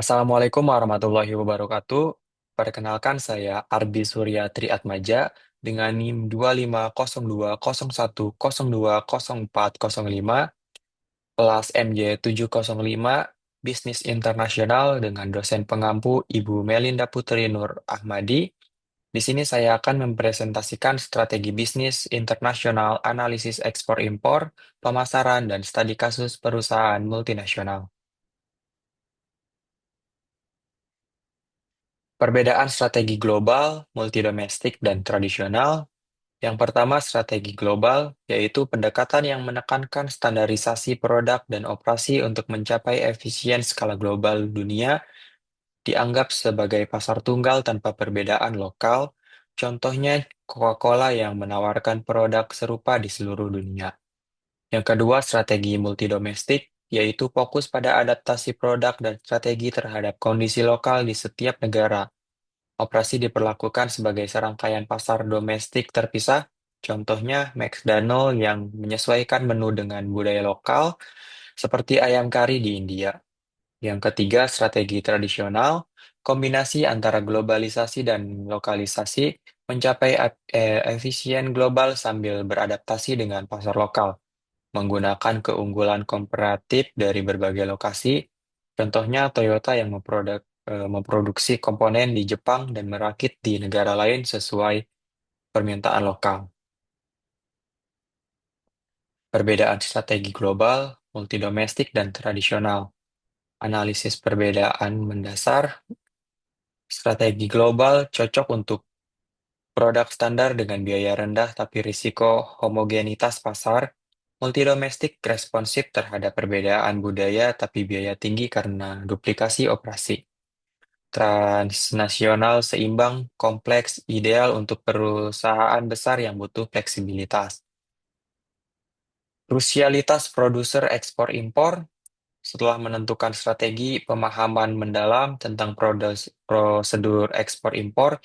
Assalamualaikum warahmatullahi wabarakatuh. Perkenalkan saya Arbi Surya Triatmaja dengan NIM 250201020405 kelas MJ 705 Bisnis Internasional dengan dosen pengampu Ibu Melinda Putri Nur Ahmadi. Di sini saya akan mempresentasikan strategi bisnis internasional, analisis ekspor impor, pemasaran, dan studi kasus perusahaan multinasional. Perbedaan strategi global, multidomestik, dan tradisional. Yang pertama, strategi global, yaitu pendekatan yang menekankan standarisasi produk dan operasi untuk mencapai efisien skala global dunia, dianggap sebagai pasar tunggal tanpa perbedaan lokal. Contohnya, Coca-Cola yang menawarkan produk serupa di seluruh dunia. Yang kedua, strategi multidomestik, yaitu fokus pada adaptasi produk dan strategi terhadap kondisi lokal di setiap negara. Operasi diperlakukan sebagai serangkaian pasar domestik terpisah, contohnya McDonald yang menyesuaikan menu dengan budaya lokal, seperti ayam kari di India. Yang ketiga, strategi tradisional, kombinasi antara globalisasi dan lokalisasi, mencapai efisien global sambil beradaptasi dengan pasar lokal, menggunakan keunggulan komparatif dari berbagai lokasi. Contohnya Toyota yang memproduksi komponen di Jepang dan merakit di negara lain sesuai permintaan lokal. Perbedaan strategi global, multidomestik, dan tradisional. Analisis perbedaan mendasar, strategi global cocok untuk produk standar dengan biaya rendah tapi risiko homogenitas pasar. Multidomestik responsif terhadap perbedaan budaya tapi biaya tinggi karena duplikasi operasi. Transnasional seimbang, kompleks, ideal untuk perusahaan besar yang butuh fleksibilitas. Krusialitas produser ekspor-impor, setelah menentukan strategi pemahaman mendalam tentang prosedur ekspor-impor,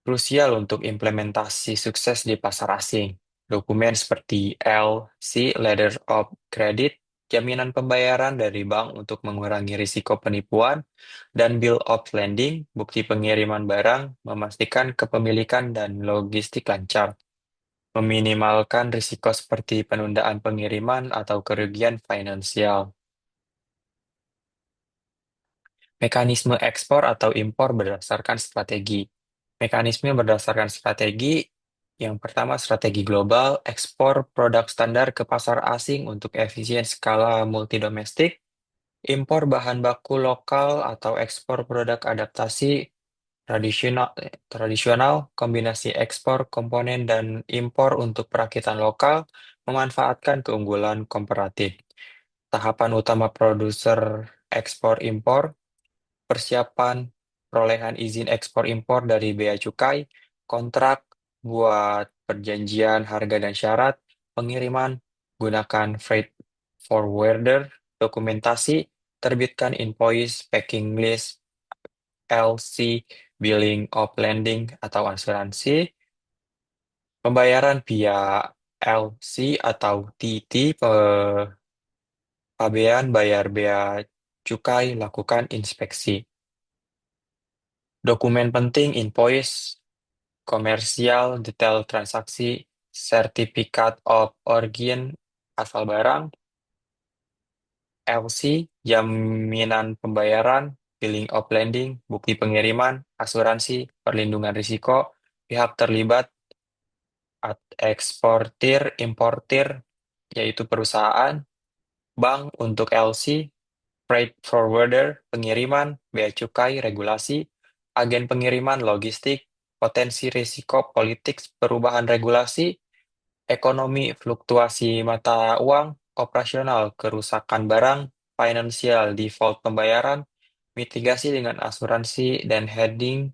krusial untuk implementasi sukses di pasar asing. Dokumen seperti LC, Letter of Credit, jaminan pembayaran dari bank untuk mengurangi risiko penipuan, dan Bill of Landing, bukti pengiriman barang, memastikan kepemilikan dan logistik lancar, meminimalkan risiko seperti penundaan pengiriman atau kerugian finansial. Mekanisme ekspor atau impor berdasarkan strategi. Mekanisme berdasarkan strategi, yang pertama strategi global, ekspor produk standar ke pasar asing untuk efisien skala multidomestik, impor bahan baku lokal atau ekspor produk adaptasi tradisional, kombinasi ekspor komponen dan impor untuk perakitan lokal, memanfaatkan keunggulan komparatif. Tahapan utama produser ekspor impor, persiapan perolehan izin ekspor impor dari bea cukai, kontrak buat perjanjian harga dan syarat, pengiriman, gunakan freight forwarder, dokumentasi, terbitkan invoice, packing list, LC, billing of landing atau asuransi, pembayaran via LC atau TT, pabean bayar bea cukai, lakukan inspeksi. Dokumen penting, invoice, komersial, detail transaksi, Certificate of Origin, asal barang, LC, jaminan pembayaran, billing of landing, bukti pengiriman, asuransi, perlindungan risiko, pihak terlibat, eksportir, importir, yaitu perusahaan, bank untuk LC, freight forwarder, pengiriman, bea cukai, regulasi, agen pengiriman, logistik, potensi risiko politik, perubahan regulasi, ekonomi, fluktuasi mata uang, operasional, kerusakan barang, financial, default pembayaran, mitigasi dengan asuransi dan hedging.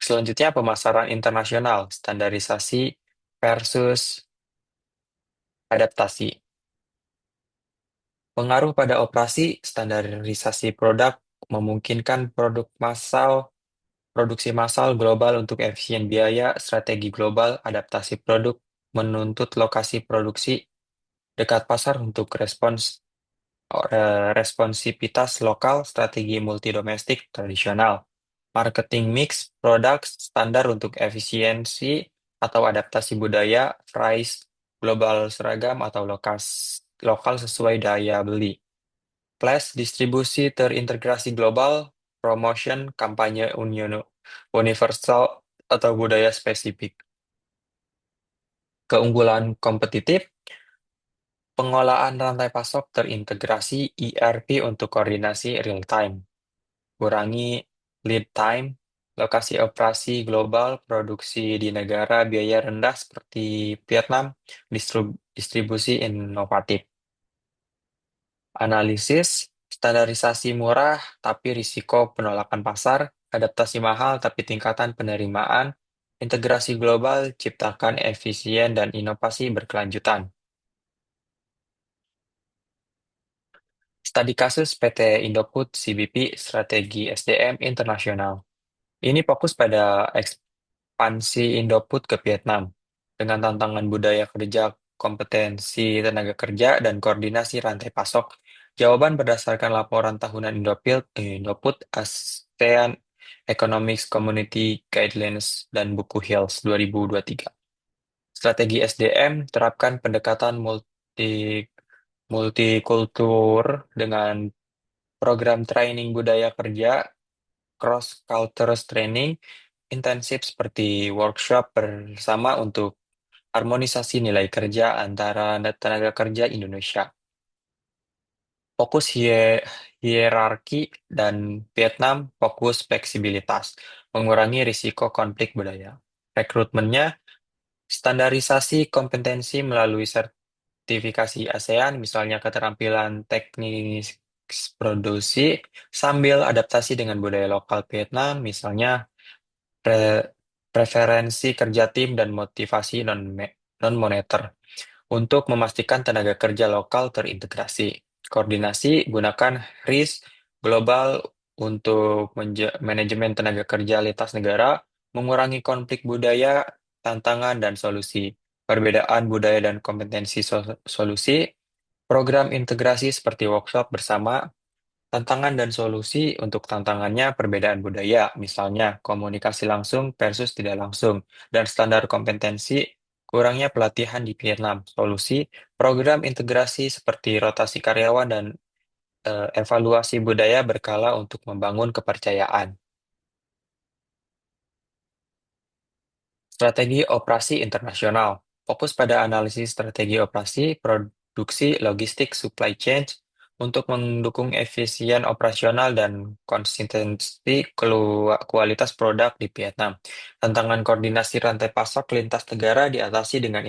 Selanjutnya pemasaran internasional, standarisasi versus adaptasi. Pengaruh pada operasi, standarisasi produk memungkinkan produksi massal global untuk efisien biaya, strategi global, adaptasi produk, menuntut lokasi produksi, dekat pasar untuk responsivitas lokal, strategi multidomestik tradisional, marketing mix, produk standar untuk efisiensi atau adaptasi budaya, price global seragam atau lokal sesuai daya beli. Flash distribusi terintegrasi global, promotion, kampanye universal atau budaya spesifik. Keunggulan kompetitif, pengolahan rantai pasok terintegrasi ERP untuk koordinasi real time, kurangi lead time, lokasi operasi global, produksi di negara biaya rendah seperti Vietnam, distribusi inovatif. Analisis, standarisasi murah tapi risiko penolakan pasar, adaptasi mahal tapi tingkatan penerimaan, integrasi global, ciptakan efisien dan inovasi berkelanjutan. Studi kasus PT Indofood CBP Strategi SDM Internasional. Ini fokus pada ekspansi Indofood ke Vietnam dengan tantangan budaya kerja, kompetensi tenaga kerja, dan koordinasi rantai pasok. Jawaban berdasarkan laporan tahunan Indofood ASEAN Economics Community Guidelines dan buku Hills 2023. Strategi SDM terapkan pendekatan multikultur dengan program training budaya kerja, cross culture training, intensif seperti workshop bersama untuk harmonisasi nilai kerja antara tenaga kerja Indonesia. Fokus hierarki dan Vietnam fokus fleksibilitas, mengurangi risiko konflik budaya. Rekrutmennya, standarisasi kompetensi melalui sertifikasi ASEAN, misalnya keterampilan teknis produksi, sambil adaptasi dengan budaya lokal Vietnam, misalnya preferensi kerja tim dan motivasi non-moneter untuk memastikan tenaga kerja lokal terintegrasi. Koordinasi gunakan RIS global untuk manajemen tenaga kerja lintas negara, mengurangi konflik budaya, tantangan, dan solusi. Perbedaan budaya dan kompetensi solusi, program integrasi seperti workshop bersama, tantangan dan solusi untuk tantangannya perbedaan budaya, misalnya komunikasi langsung versus tidak langsung, dan standar kompetensi, kurangnya pelatihan di Vietnam. Solusi, program integrasi seperti rotasi karyawan dan evaluasi budaya berkala untuk membangun kepercayaan. Strategi operasi internasional. Fokus pada analisis strategi operasi, produksi, logistik, supply chain untuk mendukung efisien operasional dan konsistensi kualitas produk di Vietnam. Tantangan koordinasi rantai pasok lintas negara diatasi dengan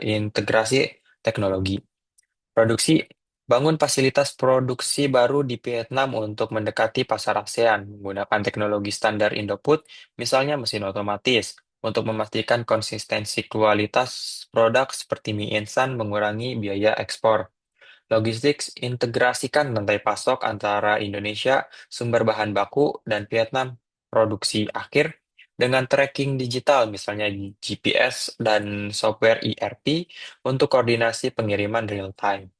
integrasi teknologi. Produksi, bangun fasilitas produksi baru di Vietnam untuk mendekati pasar ASEAN menggunakan teknologi standar Indofood, misalnya mesin otomatis, untuk memastikan konsistensi kualitas produk seperti mie instan mengurangi biaya ekspor. Logistik, integrasikan rantai pasok antara Indonesia, sumber bahan baku, dan Vietnam, produksi akhir, dengan tracking digital, misalnya GPS dan software ERP, untuk koordinasi pengiriman real-time.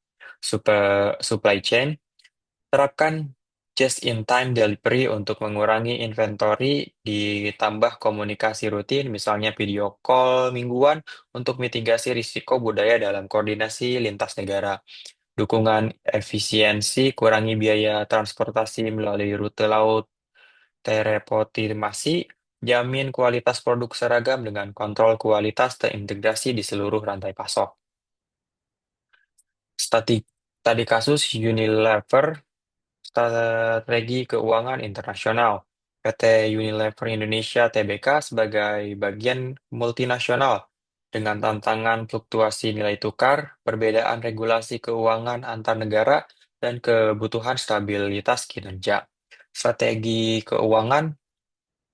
Supply chain, terapkan just-in-time delivery untuk mengurangi inventory, ditambah komunikasi rutin, misalnya video call mingguan, untuk mitigasi risiko budaya dalam koordinasi lintas negara. Dukungan efisiensi, kurangi biaya transportasi melalui rute laut, teleportimasi, jamin kualitas produk seragam dengan kontrol kualitas terintegrasi di seluruh rantai pasok. Stati- Tadi kasus Unilever, strategi keuangan internasional. PT Unilever Indonesia Tbk sebagai bagian multinasional dengan tantangan fluktuasi nilai tukar, perbedaan regulasi keuangan antar negara, dan kebutuhan stabilitas kinerja. Strategi keuangan,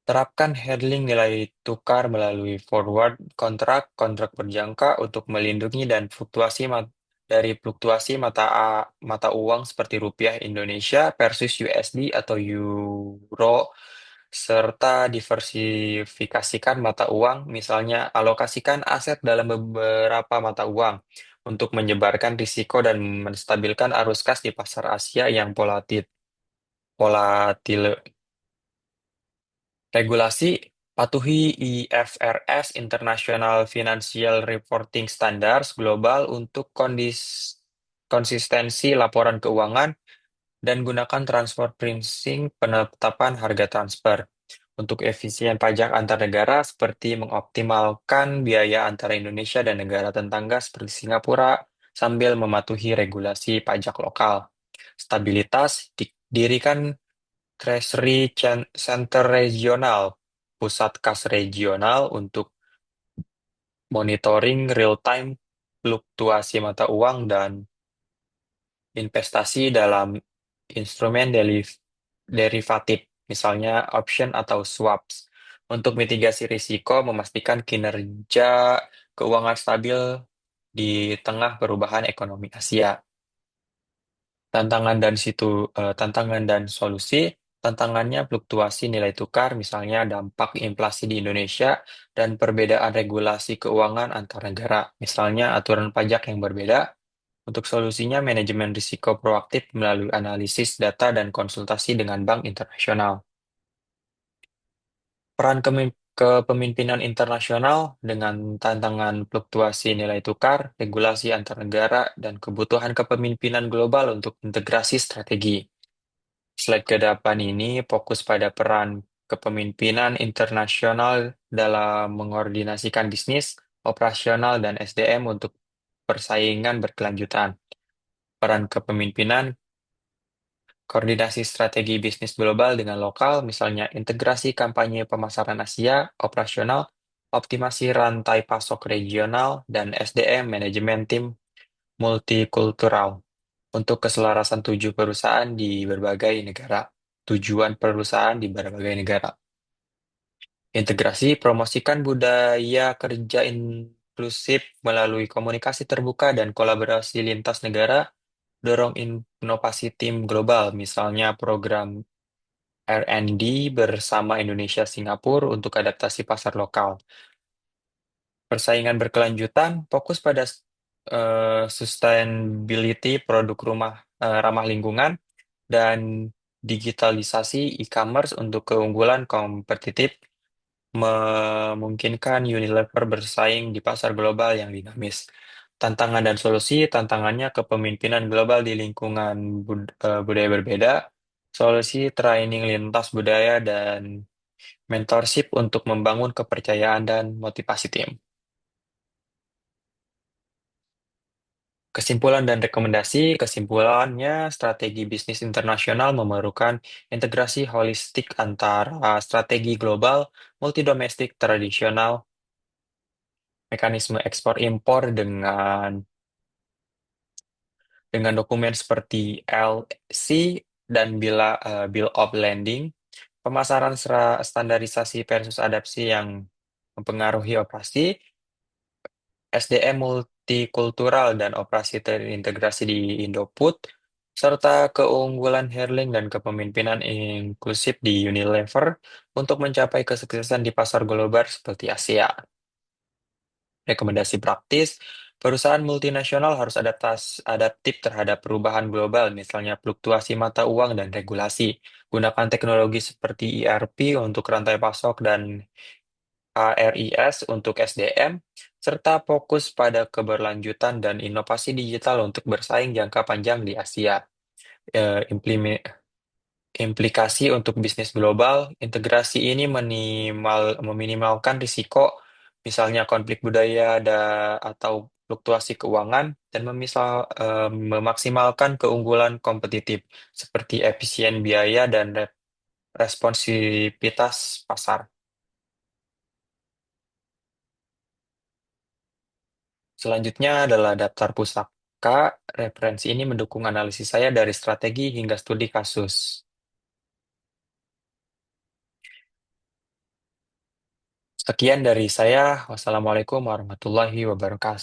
terapkan handling nilai tukar melalui forward kontrak berjangka untuk melindungi dan dari fluktuasi mata uang seperti rupiah Indonesia versus USD atau euro, serta diversifikasikan mata uang, misalnya alokasikan aset dalam beberapa mata uang, untuk menyebarkan risiko dan menstabilkan arus kas di pasar Asia yang volatil. Regulasi patuhi IFRS International Financial Reporting Standards Global untuk konsistensi laporan keuangan dan gunakan transfer pricing penetapan harga transfer. Untuk efisien pajak antar negara seperti mengoptimalkan biaya antara Indonesia dan negara tetangga seperti Singapura sambil mematuhi regulasi pajak lokal. Stabilitas didirikan Center Regional, pusat kas regional untuk monitoring real-time fluktuasi mata uang dan investasi dalam instrumen derivatif, misalnya option atau swaps, untuk mitigasi risiko, memastikan kinerja keuangan stabil di tengah perubahan ekonomi Asia. Tantangan dan solusi. Tantangannya fluktuasi nilai tukar, misalnya dampak inflasi di Indonesia dan perbedaan regulasi keuangan antar negara, misalnya aturan pajak yang berbeda. Untuk solusinya, manajemen risiko proaktif melalui analisis data dan konsultasi dengan bank internasional. Kepemimpinan internasional dengan tantangan fluktuasi nilai tukar, regulasi antar negara, dan kebutuhan kepemimpinan global untuk integrasi strategi. Slide ke depan ini fokus pada peran kepemimpinan internasional dalam mengordinasikan bisnis, operasional, dan SDM untuk persaingan berkelanjutan. Peran kepemimpinan, koordinasi strategi bisnis global dengan lokal, misalnya integrasi kampanye pemasaran Asia, operasional, optimasi rantai pasok regional, dan SDM manajemen tim multikultural untuk keselarasan tujuan perusahaan di berbagai negara. Integrasi, promosikan budaya kerja inklusif melalui komunikasi terbuka dan kolaborasi lintas negara, dorong inovasi tim global, misalnya program R&D bersama Indonesia Singapura untuk adaptasi pasar lokal. Persaingan berkelanjutan, fokus pada sustainability produk ramah lingkungan dan digitalisasi e-commerce untuk keunggulan kompetitif memungkinkan Unilever bersaing di pasar global yang dinamis. Tantangan dan solusi, tantangannya kepemimpinan global di lingkungan budaya berbeda, solusi training lintas budaya dan mentorship untuk membangun kepercayaan dan motivasi tim. Kesimpulan dan rekomendasi, kesimpulannya strategi bisnis internasional memerlukan integrasi holistik antara strategi global, multidomestik tradisional, mekanisme ekspor impor dengan dokumen seperti LC dan Bill of Landing, pemasaran standarisasi versus adaptasi yang mempengaruhi operasi, SDM multikultural dan operasi terintegrasi di Indofood, serta keunggulan Herling dan kepemimpinan inklusif di Unilever untuk mencapai kesuksesan di pasar global seperti Asia. Rekomendasi praktis, perusahaan multinasional harus adaptif terhadap perubahan global, misalnya fluktuasi mata uang dan regulasi. Gunakan teknologi seperti ERP untuk rantai pasok dan ARIS untuk SDM, serta fokus pada keberlanjutan dan inovasi digital untuk bersaing jangka panjang di Asia. Eh, implime- Implikasi untuk bisnis global, integrasi ini meminimalkan risiko, misalnya konflik budaya atau fluktuasi keuangan, dan memaksimalkan keunggulan kompetitif, seperti efisien biaya dan responsivitas pasar. Selanjutnya adalah daftar pusaka. Referensi ini mendukung analisis saya dari strategi hingga studi kasus. Sekian dari saya. Wassalamualaikum warahmatullahi wabarakatuh.